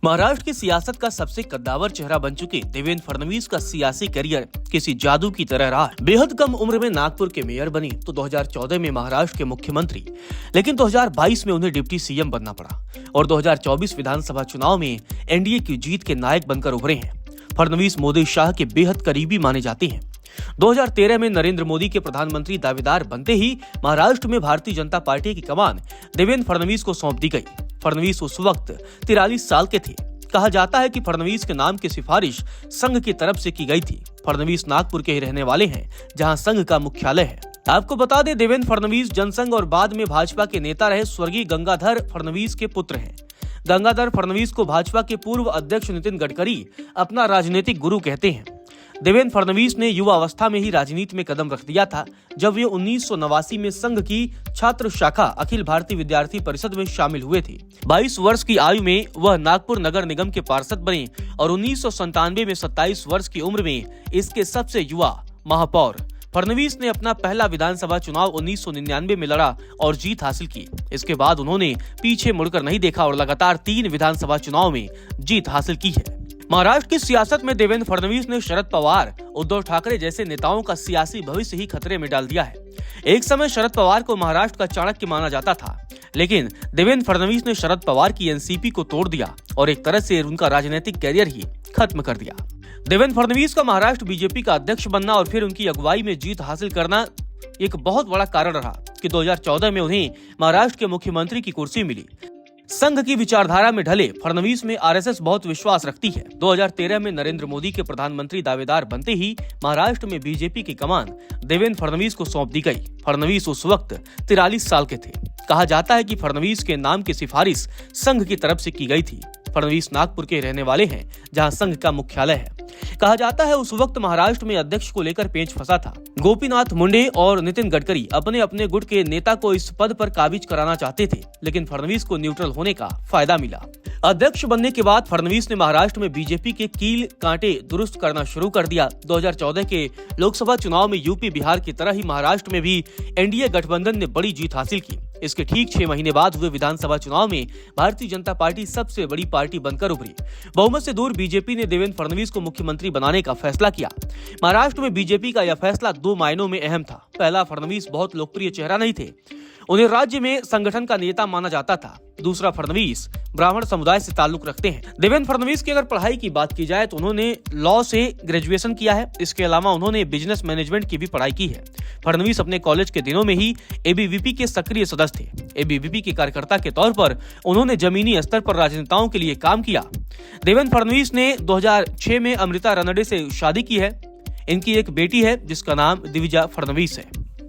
महाराष्ट्र की सियासत का सबसे कद्दावर चेहरा बन चुके देवेंद्र फडणवीस का सियासी करियर किसी जादू की तरह रहा। बेहद कम उम्र में नागपुर के मेयर बनी तो 2014 में महाराष्ट्र के मुख्यमंत्री, लेकिन 2022 में उन्हें डिप्टी सीएम बनना पड़ा और 2024 विधानसभा चुनाव में एनडीए की जीत के नायक बनकर उभरे हैं। फडणवीस मोदी शाह के बेहद करीबी माने जाते हैं। 2013 में नरेंद्र मोदी के प्रधानमंत्री दावेदार बनते ही महाराष्ट्र में भारतीय जनता पार्टी की कमान देवेंद्र फडणवीस को सौंप दी गई। फडणवीस उस वक्त 43 साल के थे। कहा जाता है कि फडणवीस के नाम की सिफारिश संघ की तरफ से की गई थी। फडणवीस नागपुर के ही रहने वाले हैं, जहां संघ का मुख्यालय है। आपको बता दें, देवेंद्र फडणवीस जनसंघ और बाद में भाजपा के नेता रहे स्वर्गीय गंगाधर फडणवीस के पुत्र हैं। गंगाधर फडणवीस को भाजपा के पूर्व अध्यक्ष नितिन गडकरी अपना राजनीतिक गुरु कहते हैं। देवेंद्र फडणवीस ने युवा अवस्था में ही राजनीति में कदम रख दिया था, जब वे 1989 में संघ की छात्र शाखा अखिल भारतीय विद्यार्थी परिषद में शामिल हुए थे। 22 वर्ष की आयु में वह नागपुर नगर निगम के पार्षद बने और 1997 में 27 वर्ष की उम्र में इसके सबसे युवा महापौर। फडणवीस ने अपना पहला विधानसभा चुनाव 1999 में लड़ा और जीत हासिल की। इसके बाद उन्होंने पीछे मुड़कर नहीं देखा और लगातार 3 विधानसभा चुनाव में जीत हासिल की है। महाराष्ट्र की सियासत में देवेंद्र फडणवीस ने शरद पवार, उद्धव ठाकरे जैसे नेताओं का सियासी भविष्य ही खतरे में डाल दिया है। एक समय शरद पवार को महाराष्ट्र का चाणक्य माना जाता था, लेकिन देवेंद्र फडणवीस ने शरद पवार की एनसीपी को तोड़ दिया और एक तरह से उनका राजनीतिक कैरियर ही खत्म कर दिया। देवेंद्र फडणवीस का महाराष्ट्र बीजेपी का अध्यक्ष बनना और फिर उनकी अगुवाई में जीत हासिल करना एक बहुत बड़ा कारण रहा कि 2014 में उन्हें महाराष्ट्र के मुख्यमंत्री की कुर्सी मिली। संघ की विचारधारा में ढले फडणवीस में आरएसएस बहुत विश्वास रखती है। 2013 में नरेंद्र मोदी के प्रधानमंत्री दावेदार बनते ही महाराष्ट्र में बीजेपी की कमान देवेंद्र फडणवीस को सौंप दी गई। फडणवीस उस वक्त 43 साल के थे। कहा जाता है कि फडणवीस के नाम की सिफारिश संघ की तरफ से की गई थी। फडणवीस नागपुर के रहने वाले हैं, जहां संघ का मुख्यालय है। कहा जाता है उस वक्त महाराष्ट्र में अध्यक्ष को लेकर पेंच फंसा था। गोपीनाथ मुंडे और नितिन गडकरी अपने अपने गुट के नेता को इस पद पर काबिज कराना चाहते थे, लेकिन फडणवीस को न्यूट्रल होने का फायदा मिला। अध्यक्ष बनने के बाद फडणवीस ने महाराष्ट्र में बीजेपी के कील कांटे दुरुस्त करना शुरू कर दिया। 2014 के लोकसभा चुनाव में यूपी बिहार की तरह ही महाराष्ट्र में भी एनडीए गठबंधन ने बड़ी जीत हासिल की। इसके ठीक 6 महीने बाद हुए विधानसभा चुनाव में भारतीय जनता पार्टी सबसे बड़ी पार्टी बनकर उभरी। बहुमत से दूर बीजेपी ने देवेंद्र फडणवीस को मुख्यमंत्री बनाने का फैसला किया। महाराष्ट्र में बीजेपी का यह फैसला 2 मायनों में अहम था। पहला, फडणवीस बहुत लोकप्रिय चेहरा नहीं थे, उन्हें राज्य में संगठन का नेता माना जाता था। दूसरा, फडणवीस ब्राह्मण समुदाय से ताल्लुक रखते हैं। देवेंद्र फडणवीस की अगर पढ़ाई की बात की जाए तो उन्होंने लॉ से ग्रेजुएशन किया है। इसके अलावा उन्होंने बिजनेस मैनेजमेंट की भी पढ़ाई की है। फडणवीस अपने कॉलेज के दिनों में ही एबीवीपी के सक्रिय सदस्य थे। एबीवीपी के कार्यकर्ता के तौर पर उन्होंने जमीनी स्तर पर राजनेताओं के लिए काम किया। देवेंद्र फडणवीस ने 2006 में अमृता रनडे से शादी की है। इनकी एक बेटी है जिसका नाम दिविजा फडणवीस है।